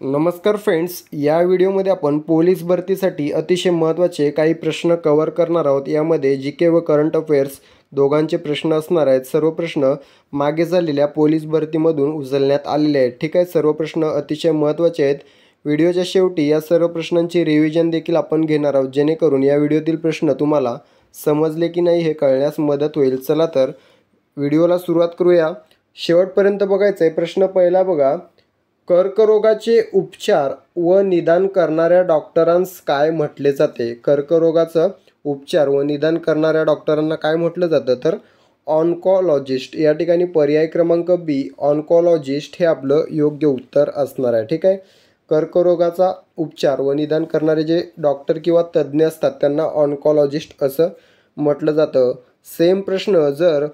नमस्कार फ्रेंड्स, या व्हिडिओमध्ये आपण पोलीस भरतीसाठी अतिशय महत्त्वाचे काही प्रश्न कव्हर करणार आहोत। यामध्ये जी.के. व करंट अफेअर्स दोघांचे प्रश्न असणार आहेत। सर्व प्रश्न मागे झालेल्या पोलीस भरतीमधून उचलण्यात आलेले आहेत। ठीक आहे, सर्व प्रश्न अतिशय महत्त्वाचे आहेत। व्हिडिओच्या शेवटी या सर्व प्रश्नांची रिव्हिजन देखील आपण घेणार आहोत, जेणेकरून या व्हिडिओतील प्रश्न तुम्हाला समजले की नाही हे कळण्यास मदत होईल। चला तर व्हिडिओला सुरुवात करूया। शेवटपर्यंत बघायचं आहे। प्रश्न पहिला बघा, कर्करोगाचे उपचार व निदान करणाऱ्या डॉक्टरांस काय म्हटले जाते? कर्करोगाचा उपचार व निदान करणाऱ्या डॉक्टरांना काय म्हटलं जातं? तर ऑन्कॉलॉजिस्ट। या ठिकाणी पर्याय क्रमांक बी ऑन्कॉलॉजिस्ट हे आपलं योग्य उत्तर असणार आहे। ठीक आहे, कर्करोगाचा उपचार व निदान करणारे जे डॉक्टर किंवा तज्ज्ञ असतात त्यांना ऑन्कॉलॉजिस्ट असं म्हटलं जातं। सेम प्रश्न जर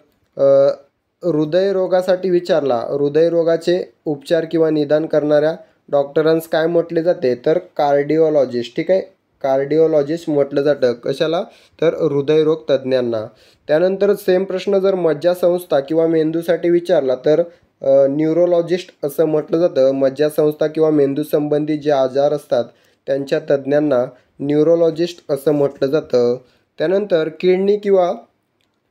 हृदयरोगासाठी विचारला, हृदयरोगाचे उपचार किंवा निदान करणाऱ्या डॉक्टरांस काय म्हटले जाते? तर कार्डिओलॉजिस्ट। ठीक आहे, कार्डिओलॉजिस्ट म्हटलं जातं कशाला? तर हृदयरोग तज्ज्ञांना। त्यानंतर सेम प्रश्न जर मज्जासंस्था किंवा मेंदूसाठी विचारला तर न्यूरोलॉजिस्ट असं म्हटलं जातं। मज्जासंस्था किंवा मेंदूसंबंधी जे आजार असतात त्यांच्या तज्ज्ञांना न्यूरोलॉजिस्ट असं म्हटलं जातं। त्यानंतर किडनी किंवा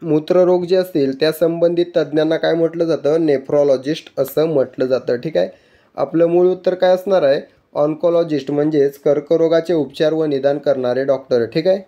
मूत्ररोग जे असतील त्या संबंधित तज्ज्ञांना काय म्हटलं जातं? नेफ्रॉलॉजिस्ट असं म्हटलं जातं। ठीक आहे, आपलं मूळ उत्तर काय असणार आहे? ऑन्कॉलॉजिस्ट म्हणजेच कर्करोगाचे उपचार व निदान करणारे डॉक्टर। ठीक आहे,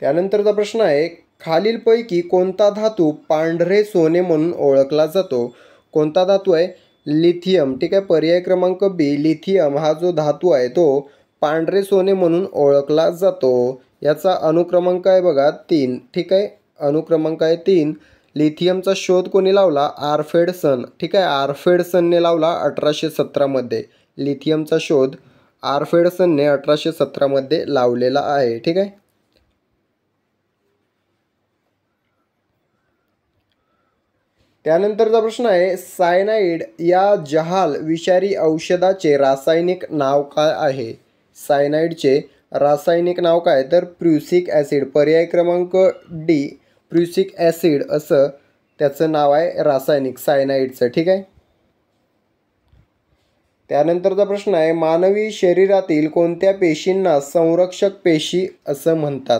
त्यानंतरचा प्रश्न आहे, खालीलपैकी कोणता धातू पांढरे सोने म्हणून ओळखला जातो? कोणता धातू आहे? लिथियम। ठीक आहे, पर्याय क्रमांक बी लिथियम हा जो धातू आहे तो पांढरे सोने म्हणून ओळखला जातो। याचा अनुक्रमांक आहे बघा 3। ठीक आहे, अनुक्रमांक आहे 3। लिथियमचा शोध कोणी लावला? आर्फेडसन। ठीक आहे, आर्फेडसनने लावला 1817 मध्ये। लिथियमचा शोध आर्फेडसनने 1817 मध्ये लावलेला आहे। ठीक आहे, त्यानंतरचा प्रश्न आहे, सायनाइड या जहाल विषारी औषधाचे रासायनिक नाव काय आहे? सायनाइडचे रासायनिक नाव काय? तर प्रुसिक ॲसिड। पर्याय क्रमांक डी प्रुसिक ॲसिड असं त्याचं नाव आहे रासायनिक सायनाइडचं। ठीक आहे, त्यानंतरचा प्रश्न आहे, मानवी शरीरातील कोणत्या पेशींना संरक्षक पेशी असं म्हणतात?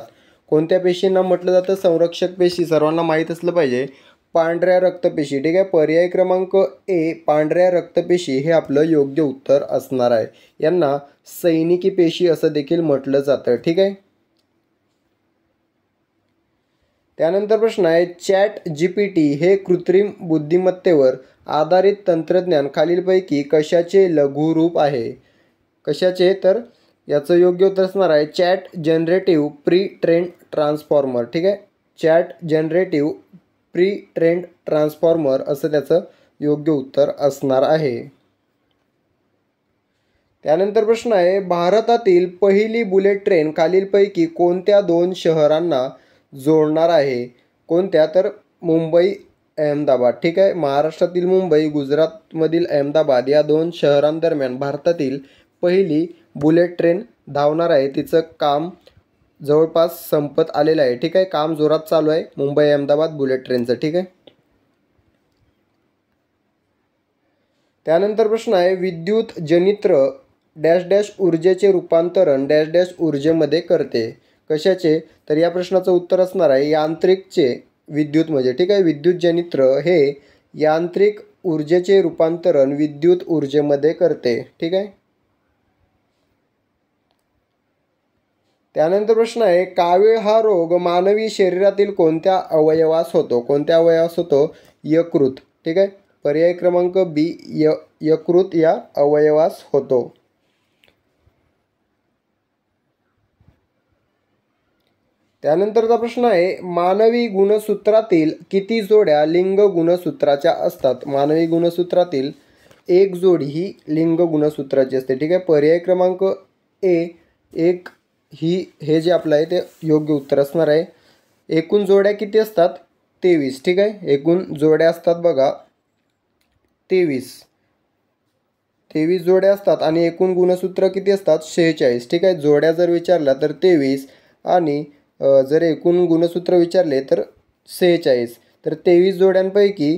कोणत्या पेशींना म्हटलं जातं संरक्षक पेशी? सर्वांना माहीत असलं पाहिजे, पांढऱ्या रक्तपेशी। ठीक आहे, पर्याय क्रमांक ए पांढऱ्या रक्तपेशी हे आपलं योग्य उत्तर असणार आहे। यांना सैनिकी पेशी असं देखील म्हटलं जातं। ठीक आहे, त्यानंतर प्रश्न आहे, ChatGPT हे कृत्रिम बुद्धिमत्तेवर आधारित तंत्रज्ञान खालीलपैकी कशाचे लघुरूप आहे? कशाचे? तर याचं योग्य उत्तर असणार आहे chat generative pre trained transformer. ठीक आहे, chat generative pre trained transformer असं त्याचं योग्य उत्तर असणार आहे। त्यानंतर प्रश्न आहे, भारतातील पहिली बुलेट ट्रेन खालीलपैकी कोणत्या 2 शहरांना जोडणार आहे? कोणत्या? तर मुंबई अहमदाबाद। ठीक आहे, महाराष्ट्रातील मुंबई, गुजरातमधील अहमदाबाद या 2 शहरांदरम्यान भारतातील पहिली बुलेट ट्रेन धावणार आहे। तिचं काम जवळपास संपत आलेलं आहे। ठीक आहे, काम जोरात चालू आहे मुंबई अहमदाबाद बुलेट ट्रेनचं। ठीक आहे, त्यानंतर प्रश्न आहे, विद्युत जनित्र डॅश डॅश ऊर्जेचे रूपांतरण डॅश डॅश ऊर्जेमध्ये करते? कशाचे? तर या प्रश्नाचं उत्तर असणार आहे यांत्रिकचे विद्युत मध्ये। ठीक आहे, विद्युत जनित्र हे यांत्रिक ऊर्जेचे रूपांतरण विद्युत ऊर्जेमध्ये करते। ठीक आहे, त्यानंतर प्रश्न आहे, कावीळ हा रोग मानवी शरीरातील कोणत्या अवयवास होतो? कोणत्या अवयवास होतो? यकृत। ठीक आहे, पर्याय क्रमांक बी यकृत या अवयवास होतो। त्यानंतरचा प्रश्न आहे, मानवी गुणसूत्रातील किती जोड्या लिंग गुणसूत्राच्या असतात? मानवी गुणसूत्रातील 1 जोडी ही लिंग गुणसूत्राची असते। ठीक आहे, पर्याय क्रमांक ए 1 हे जे आपलं आहे ते योग्य उत्तर असणार आहे। एकूण जोड्या किती असतात? 23। ठीक आहे, एकूण जोड्या असतात बघा 23 जोड्या असतात आणि एकूण गुणसूत्र किती असतात? 46। ठीक आहे, जोड्या जर विचारल्या तर 23 आणि जर एकूण गुणसूत्र विचारले तर 46। तर 23 जोड्यांपैकी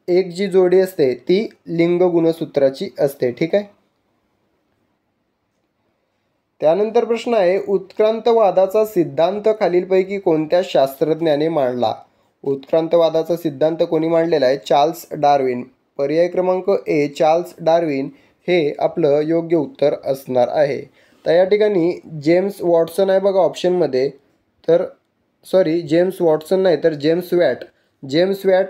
एक जी जोडी असते ती लिंग गुणसूत्राची असते. ठीक आहे. त्यानंतर प्रश्न आहे, उत्क्रांतवादाचा सिद्धांत खालीलपैकी कोणत्या शास्त्रज्ञाने मांडला? उत्क्रांतवादाचा सिद्धांत कोणी मांडलेला आहे? Charles Darwin. पर्याय क्रमांक ए चार्ल्स डार्विन हे आपलं योग्य उत्तर असणार आहे. तर या ठिकाणी जेम्स वॉटसन आहे बघा ऑप्शनमध्ये. तर सॉरी, जेम्स वॉटसन नाही तर जेम्स वॅट. जेम्स वॅट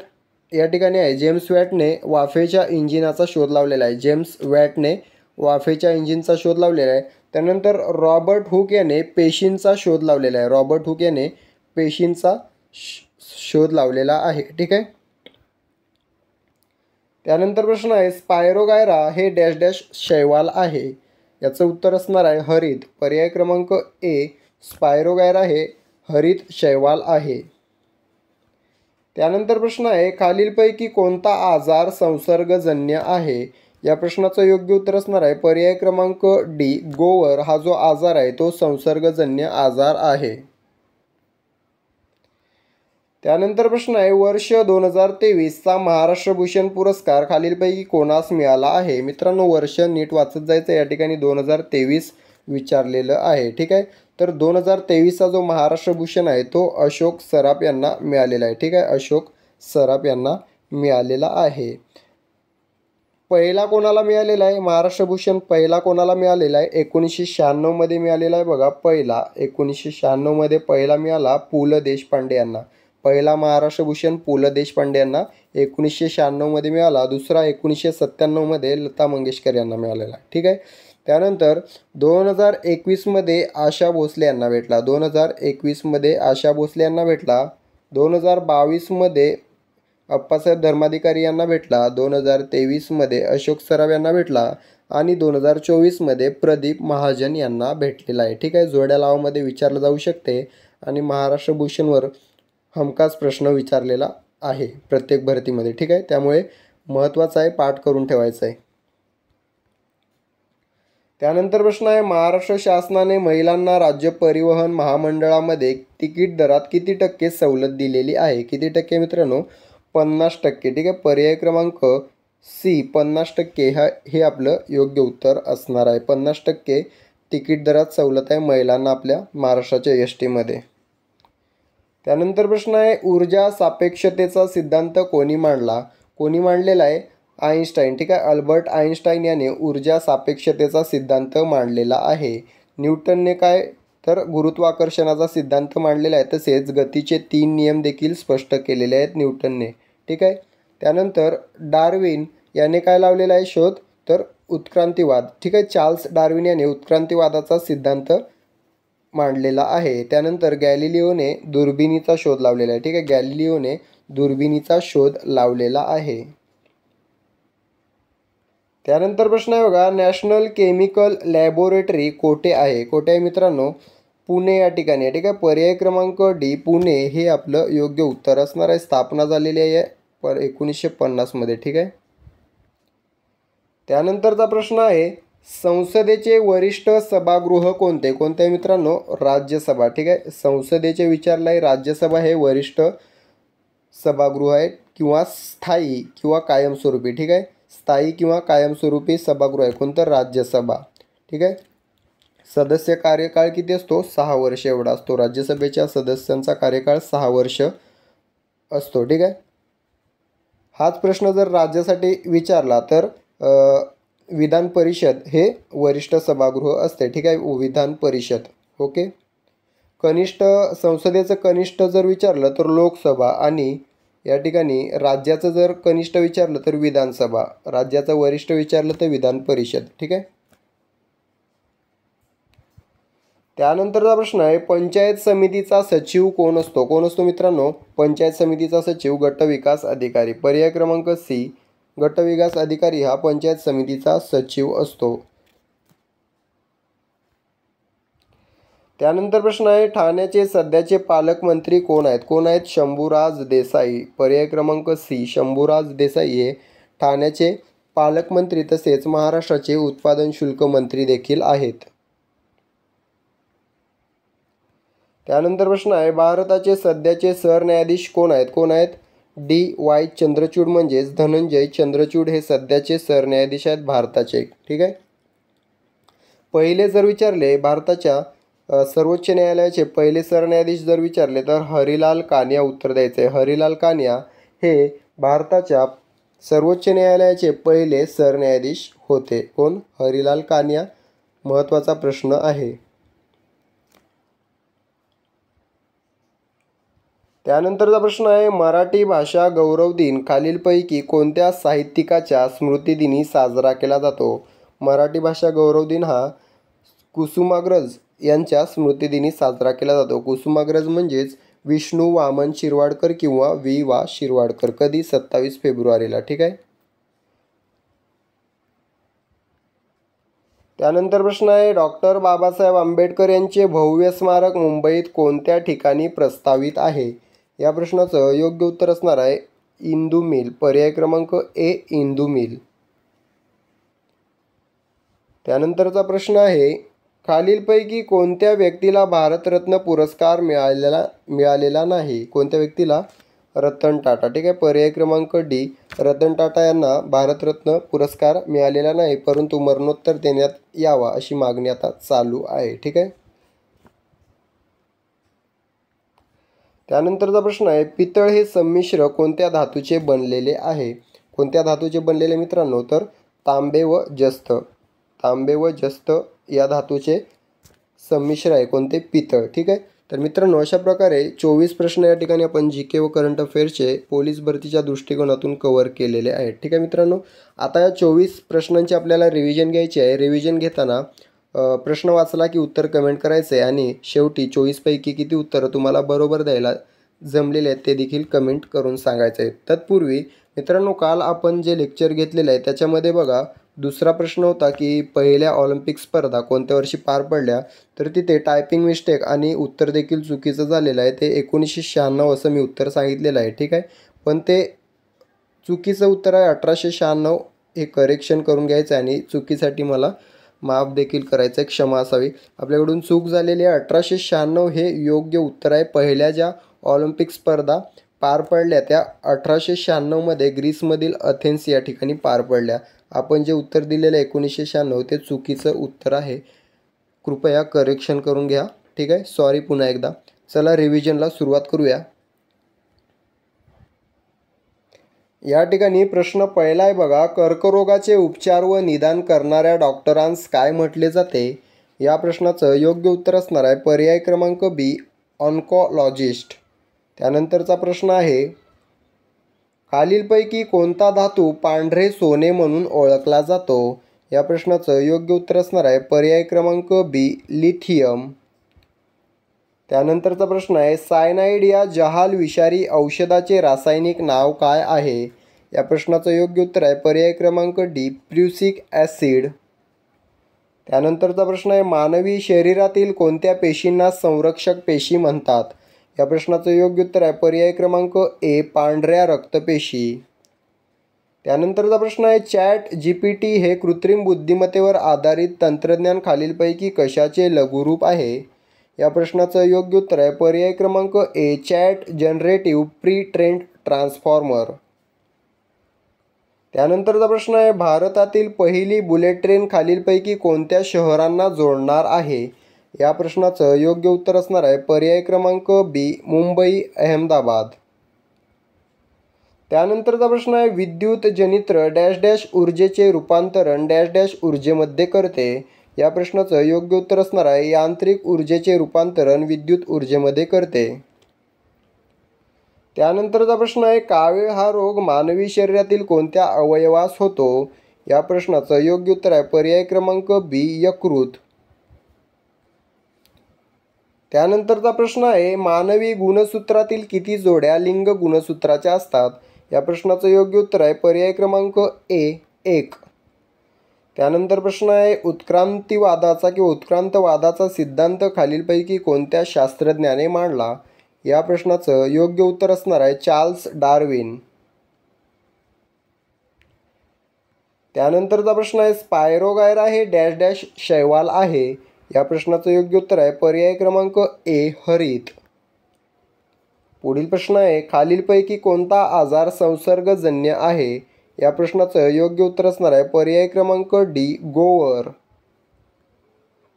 या ठिकाणी आहे. जेम्स वॅटने वाफेच्या इंजिनाचा शोध लावलेला आहे. जेम्स वॅटने वाफेच्या इंजिनचा शोध लावलेला आहे. त्यानंतर रॉबर्ट हुक याने पेशींचा शोध लावलेला आहे. रॉबर्ट हुक याने पेशींचा शोध लावलेला आहे. ठीक आहे. त्यानंतर प्रश्न आहे, स्पायरोगायरा हे डॅश डॅश शैवाल आहे. याचं उत्तर असणार आहे हरित. पर्याय क्रमांक ए स्पायरोगायरा हे हरित शैवाल आहे. त्यानंतर प्रश्न आहे, खालीलपैकी कोणता आजार संसर्गजन्य आहे? या प्रश्नाचं योग्य उत्तर असणार आहे पर्याय क्रमांक डी गोवर. हा जो आजार आहे तो संसर्गजन्य आजार आहे. त्यानंतर प्रश्न आहे, वर्ष 2023चा महाराष्ट्र भूषण पुरस्कार खालीलपैकी कोणास मिळाला आहे? मित्रांनो, वर्ष नीट वाचत जायचं. या ठिकाणी 2023 विचारलेलं आहे. ठीक आहे. तर 2023चा जो महाराष्ट्र भूषण आहे तो अशोक सराफ यांना मिळालेला आहे. ठीक आहे. अशोक सराफ यांना मिळालेला आहे. पहिला कोणाला मिळालेला आहे महाराष्ट्र भूषण? पहिला कोणाला मिळालेला आहे? 1996 मध्ये मिळालेला आहे बघा. पहिला 1996 मध्ये पहिला मिळाला पु ल देशपांडे यांना. पहिला महाराष्ट्र भूषण पु ल देशपांडे यांना 1996 मध्ये मिळाला. दुसरा 1997 मध्ये लता मंगेशकर यांना मिळालेला. ठीक आहे. त्यानंतर 2021 मध्ये आशा भोसले यांना भेटला. 2021 मध्ये आशा भोसले यांना भेटला. 2022 मध्ये अप्पासाहेब धर्माधिकारी यांना भेटला. 2023 मध्ये अशोक सराफ यांना भेटला आणि 2024 मध्ये प्रदीप महाजन यांना भेटलेला आहे. ठीक आहे. जोड्या लावामध्ये विचारलं जाऊ शकते आणि महाराष्ट्र भूषणवर हमखास प्रश्न विचारलेला आहे प्रत्येक भरतीमध्ये. ठीक आहे. त्यामुळे महत्त्वाचं आहे, पाठ करून ठेवायचं आहे. त्यानंतर प्रश्न आहे, महाराष्ट्र शासनाने महिलांना राज्य परिवहन महामंडळामध्ये तिकीट दरात किती टक्के सवलत दिलेली आहे? किती टक्के मित्रांनो? 50%. ठीक आहे. पर्याय क्रमांक सी 50% हे आपलं योग्य उत्तर असणार आहे. 50% तिकीट दरात सवलत आहे महिलांना आपल्या महाराष्ट्राच्या एस टीमध्ये. त्यानंतर प्रश्न आहे, ऊर्जा सापेक्षतेचा सिद्धांत कोणी मांडला? कोणी मांडलेला आहे? आईन्स्टाईन. ठीक आहे. अल्बर्ट आईन्स्टाईन याने ऊर्जा सापेक्षतेचा सिद्धांत मांडलेला आहे. न्यूटनने काय तर गुरुत्वाकर्षणाचा सिद्धांत मांडलेला आहे. तसेच गतीचे 3 नियम देखील स्पष्ट केलेले आहेत न्यूटनने. ठीक आहे. त्यानंतर डार्विन याने काय लावलेला आहे शोध? तर उत्क्रांतिवाद. ठीक आहे. चार्ल्स डार्विन याने उत्क्रांतिवादाचा सिद्धांत मांडलेला आहे. त्यानंतर गॅलिलिओने दुर्बिणीचा शोध लावलेला आहे. ठीक आहे. गॅलिलिओने दुर्बिणीचा शोध लावलेला आहे. त्यानंतर प्रश्न आहे बघा, नॅशनल केमिकल लॅबोरेटरी कोठे आहे? कोठे आहे मित्रांनो? पुणे या ठिकाणी आहे. ठीक आहे. पर्याय क्रमांक डी पुणे हे आपलं योग्य उत्तर असणार आहे. स्थापना झालेली आहे 1950 मध्ये. ठीक आहे. त्यानंतरचा प्रश्न आहे, संसदेचे वरिष्ठ सभागृह कोणते? कोणते आहे मित्रांनो? राज्यसभा. ठीक आहे. संसदेचे विचारलं आहे. राज्यसभा हे वरिष्ठ सभागृह आहे किंवा स्थायी किंवा कायमस्वरूपी. ठीक आहे. स्थायी किंवा कायमस्वरूपी सभागृह आहे कोणतं? राज्यसभा. ठीक आहे. सदस्य कार्यकाळ किती असतो? 6 वर्ष एवढा असतो. राज्यसभेच्या सदस्यांचा कार्यकाळ 6 वर्ष असतो. ठीक आहे. हाच प्रश्न जर राज्यासाठी विचारला तर विधान परिषद हे वरिष्ठ सभागृह असते. ठीक आहे. विधान परिषद. ओके. कनिष्ठ संसदेचं कनिष्ठ जर विचारलं तर लोकसभा आणि या ठिकाणी राज्याचं जर कनिष्ठ विचारलं तर विधानसभा. राज्याचं वरिष्ठ विचारलं तर विधान परिषद. ठीक आहे. त्यानंतरचा प्रश्न आहे, पंचायत समितीचा सचिव कोण असतो? कोण असतो मित्रांनो? पंचायत समितीचा सचिव गट विकास अधिकारी. पर्याय क्रमांक सी गट विकास अधिकारी हा पंचायत समितीचा सचिव असतो. त्यानंतर प्रश्न आहे, ठाण्याचे सध्याचे पालकमंत्री कोण आहेत? कोण आहेत? शंभूराज देसाई. पर्याय क्रमांक सी शंभूराज देसाई हे ठाण्याचे पालकमंत्री तसेच महाराष्ट्राचे उत्पादन शुल्क मंत्री देखील आहेत. त्यानंतर प्रश्न आहे, भारताचे सध्याचे सरन्यायाधीश कोण आहेत? कोण आहेत? DY चंद्रचूड म्हणजेच धनंजय चंद्रचूड हे सध्याचे सरन्यायाधीश आहेत भारताचे. ठीक आहे. पहिले जर विचारले भारताच्या सर्वोच्च न्यायालयाचे पहिले सरन्यायाधीश जर विचारले तर हरिलाल कानिया उत्तर द्यायचे. हरिलाल कानिया हे भारताच्या सर्वोच्च न्यायालयाचे पहिले सरन्यायाधीश होते. कोण? हरिलाल कानिया. महत्त्वाचा प्रश्न आहे. त्यानंतरचा प्रश्न आहे मराठी भाषा गौरव दिन खालीलपैकी कोणत्या साहित्यिकाच्या स्मृतिदिनी साजरा केला जातो? मराठी भाषा गौरव दिन हा कुसुमाग्रज यांच्या स्मृतिदिनी साजरा केला जातो. कुसुमाग्रज म्हणजेच विष्णू वामन शिरवाडकर किंवा वि.वा. शिरवाडकर. कधी? 27 फेब्रुवारीला. ठीक आहे. त्यानंतर प्रश्न आहे डॉक्टर बाबासाहेब आंबेडकर यांचे भव्य स्मारक मुंबईत कोणत्या ठिकाणी प्रस्तावित आहे? या प्रश्नाचं योग्य उत्तर असणार आहे इंदू मिल. पर्याय क्रमांक ए इंदू मिल. त्यानंतरचा प्रश्न आहे खालीलपैकी कोणत्या व्यक्तीला भारतरत्न पुरस्कार मिळालेला नाही? कोणत्या व्यक्तीला? रतन टाटा. ठीक आहे. पर्याय क्रमांक डी. रतन टाटा यांना भारतरत्न पुरस्कार मिळालेला नाही, परंतु मरणोत्तर देण्यात यावा अशी मागणी आता चालू आहे. ठीक आहे. त्यानंतरचा प्रश्न आहे पितळ हे संमिश्र कोणत्या धातूचे बनलेले आहे? कोणत्या धातूचे बनलेले मित्रांनो? तर तांबे व जस्त. तांबे व जस्त या धातूचे संमिश्र आहे. कोणते? पितळ. ठीक आहे. तर मित्रांनो अशा प्रकारे 24 प्रश्न या ठिकाणी आपण जी.के. व करंट अफेअर्सचे पोलीस भरतीच्या दृष्टिकोनातून कव्हर केलेले आहेत. ठीक आहे मित्रांनो. आता या 24 प्रश्नांची आपल्याला रिव्हिजन घ्यायची आहे. रिव्हिजन घेताना प्रश्न वाचला की उत्तर कमेंट करायचं आहे आणि शेवटी 24 पैकी किती उत्तरं तुम्हाला बरोबर द्यायला जमलेले आहेत ते देखील कमेंट करून सांगायचं आहे. तत्पूर्वी मित्रांनो काल आपण जे लेक्चर घेतलेलं आहे त्याच्यामध्ये बघा दुसरा प्रश्न होता की पहिल्या ऑलिम्पिक स्पर्धा कोणत्या वर्षी पार पडल्या? तर तिथे टायपिंग मिस्टेक आणि उत्तर देखील चुकीचं झालेलं आहे. ते 1996 असं मी उत्तर सांगितलेलं आहे. ठीक आहे. पण ते चुकीचं उत्तर आहे 1896. हे करेक्शन करून घ्यायचं आहे आणि चुकीसाठी मला माफ देखील करायचं आहे. क्षमा असावी. आपल्याकडून चूक झालेली आहे. 1896 हे योग्य उत्तर आहे. पहिल्या ज्या ऑलिम्पिक स्पर्धा पार पडल्या त्या 1896 मध्ये ग्रीसमधील अथेन्स या ठिकाणी पार पडल्या. आपण जे उत्तर दिलेलं आहे 1996 ते चुकीचं उत्तर आहे. कृपया करेक्शन करून घ्या. ठीक आहे. सॉरी पुन्हा एकदा. चला रिव्हिजनला सुरुवात करूया. या ठिकाणी प्रश्न पहिला आहे बघा कर्करोगाचे उपचार व निदान करणाऱ्या डॉक्टरांस काय म्हटले जाते? या प्रश्नाचं योग्य उत्तर असणार आहे पर्याय क्रमांक बी ऑन्कॉलॉजिस्ट. त्यानंतरचा प्रश्न आहे खालीलपैकी कोणता धातू पांढरे सोने म्हणून ओळखला जातो? या प्रश्नाचं योग्य उत्तर असणार आहे पर्याय क्रमांक बी लिथियम. त्यानंतरचा प्रश्न आहे सायनाइड या जहाल विषारी औषधाचे रासायनिक नाव काय आहे? या प्रश्नाचं योग्य उत्तर आहे पर्याय क्रमांक डी प्रुसिक ॲसिड. त्यानंतरचा प्रश्न आहे मानवी शरीरातील कोणत्या पेशींना संरक्षक पेशी म्हणतात? या प्रश्नाचं योग्य उत्तर आहे पर्याय क्रमांक ए पांढऱ्या रक्तपेशी. त्यानंतरचा प्रश्न आहे चॅट GPT हे कृत्रिम बुद्धिमत्तेवर आधारित तंत्रज्ञान खालीलपैकी कशाचे लघुरूप आहे? या प्रश्नाचं योग्य उत्तर आहे पर्याय क्रमांक A chat generative pre trained transformer. त्यानंतरचा प्रश्न आहे भारतातील पहिली बुलेट ट्रेन खालीलपैकी कोणत्या शहरांना जोडणार आहे? या प्रश्नाचं योग्य उत्तर असणार आहे पर्याय क्रमांक बी मुंबई अहमदाबाद. त्यानंतरचा प्रश्न आहे विद्युत जनित्र डॅश डॅश ऊर्जेचे रूपांतरण डॅश डॅश ऊर्जेमध्ये करते? या प्रश्नाचं योग्य उत्तर असणार आहे यांत्रिक ऊर्जेचे रूपांतरण विद्युत ऊर्जेमध्ये करते. त्यानंतरचा प्रश्न आहे कावीळ हा रोग मानवी शरीरातील कोणत्या अवयवास होतो? या प्रश्नाचं योग्य उत्तर आहे पर्याय क्रमांक बी यकृत. त्यानंतरचा प्रश्न आहे मानवी गुणसूत्रातील किती जोड्या लिंग गुणसूत्राच्या असतात? या प्रश्नाचं योग्य उत्तर आहे पर्याय क्रमांक ए 1. त्यानंतर प्रश्न आहे उत्क्रांतिवादाचा किंवा उत्क्रांतवादाचा सिद्धांत खालीलपैकी कोणत्या शास्त्रज्ञाने मांडला? या प्रश्नाचं योग्य उत्तर असणार आहे चार्ल्स डार्विन. त्यानंतरचा प्रश्न आहे स्पायरोगायरा हे डॅश डॅश शैवाल आहे? या प्रश्नाचं योग्य उत्तर आहे पर्याय क्रमांक ए हरित. पुढील प्रश्न आहे, खालीलपैकी कोणता आजार संसर्गजन्य आहे? या प्रश्नाचं योग्य उत्तर असणार आहे पर्याय क्रमांक डी, गोवर.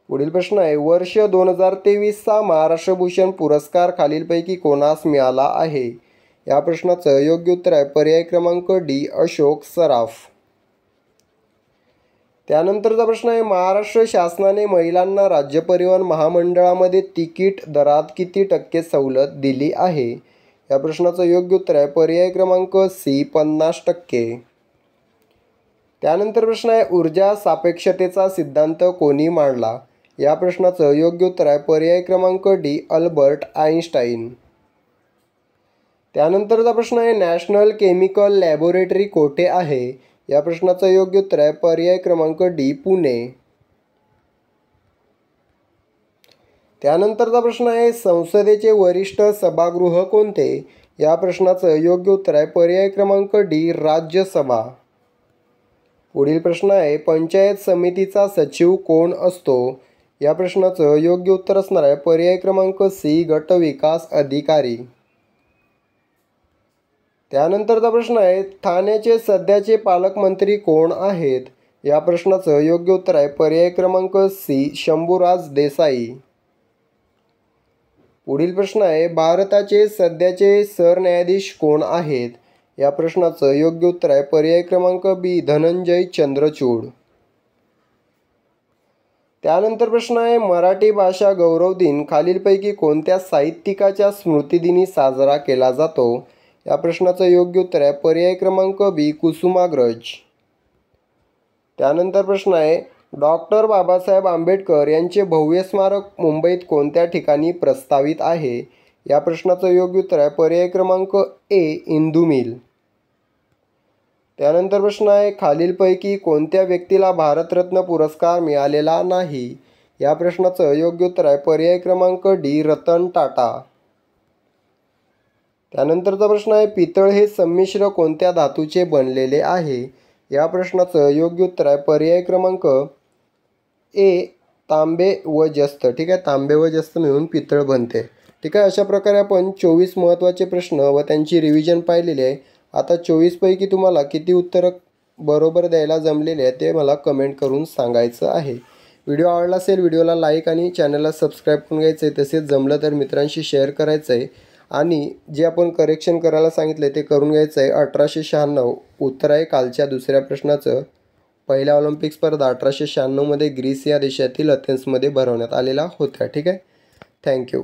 पुढील प्रश्न आहे, वर्ष 2023चा महाराष्ट्र भूषण पुरस्कार खालीलपैकी कोणास मिळाला आहे? या प्रश्नाचं योग्य उत्तर आहे पर्याय क्रमांक डी, अशोक सराफ. त्यानंतरचा प्रश्न आहे, महाराष्ट्र शासनाने महिलांना राज्य परिवहन महामंडळामध्ये तिकीट दरात किती टक्के सवलत दिली आहे? या प्रश्नाचं योग्य उत्तर आहे पर्याय क्रमांक सी, 50%. त्यानंतर प्रश्न आहे, ऊर्जा सापेक्षतेचा सिद्धांत कोणी मांडला? या प्रश्नाचं योग्य उत्तर आहे पर्याय क्रमांक डी, अल्बर्ट आइन्स्टाईन. त्यानंतरचा प्रश्न आहे, नॅशनल केमिकल लॅबोरेटरी कोठे आहे? या प्रश्नाचं योग्य उत्तर आहे पर्याय क्रमांक डी, पुणे. त्यानंतरचा प्रश्न आहे, संसदेचे वरिष्ठ सभागृह कोणते? या प्रश्नाचं योग्य उत्तर आहे पर्याय क्रमांक डी, राज्यसभा. पुढील प्रश्न आहे, पंचायत समितीचा सचिव कोण असतो? या प्रश्नाचं योग्य उत्तर असणार आहे पर्याय क्रमांक सी, गट विकास अधिकारी. त्यानंतरचा प्रश्न आहे, ठाण्याचे सध्याचे पालकमंत्री कोण आहेत? या प्रश्नाचं योग्य उत्तर आहे पर्याय क्रमांक सी, शंभूराज देसाई. पुढील प्रश्न आहे, भारताचे सध्याचे सरन्यायाधीश कोण आहेत? या प्रश्नाचं योग्य उत्तर आहे पर्याय क्रमांक बी, धनंजय चंद्रचूड. त्यानंतर प्रश्न आहे, मराठी भाषा गौरव दिन खालीलपैकी कोणत्या साहित्यिकाच्या स्मृतिदिनी साजरा केला जातो? या प्रश्नाचं योग्य उत्तर आहे पर्याय क्रमांक बी, कुसुमाग्रज. त्यानंतर प्रश्न आहे, डॉक्टर बाबासाहेब आंबेडकर यांचे भव्य स्मारक मुंबईत कोणत्या ठिकाणी प्रस्तावित आहे? या प्रश्नाचं योग्य उत्तर आहे पर्याय क्रमांक ए, इंदू मिल. त्यानंतर प्रश्न आहे, खालीलपैकी कोणत्या व्यक्तीला भारतरत्न पुरस्कार मिळालेला नाही? या प्रश्नाचं योग्य उत्तर आहे पर्याय क्रमांक डी, रतन टाटा. त्यानंतरचा प्रश्न आहे, पितळ हे संमिश्र कोणत्या धातूचे बनलेले आहे? या प्रश्नाचं योग्य उत्तर आहे पर्याय क्रमांक ए, तांबे व जस्त. ठीक आहे, तांबे व जस्त मिळून पितळ बनते. ठीक आहे, अशा प्रकारे आपण 24 महत्त्वाचे प्रश्न व त्यांची रिव्हिजन पाहिलेली आहे. आता 24 पैकी तुम्हाला किती उत्तरं बरोबर द्यायला जमलेले आहे ते मला कमेंट करून सांगायचं आहे. व्हिडिओ आवडला असेल व्हिडिओला लाईक आणि चॅनलला सबस्क्राईब करून घ्यायचं आहे. तसेच जमलं तर मित्रांशी शेअर करायचं आहे. आणि जे आपण करेक्शन करायला सांगितलं आहे ते करून घ्यायचं आहे. 1896 उत्तर आहे कालच्या दुसऱ्या प्रश्नाचं. पहिल्या ऑलिम्पिक स्पर्धा 1896 मध्ये ग्रीस या देशातील अथेन्समध्ये भरवण्यात आलेला होत्या. ठीक आहे, थँक्यू.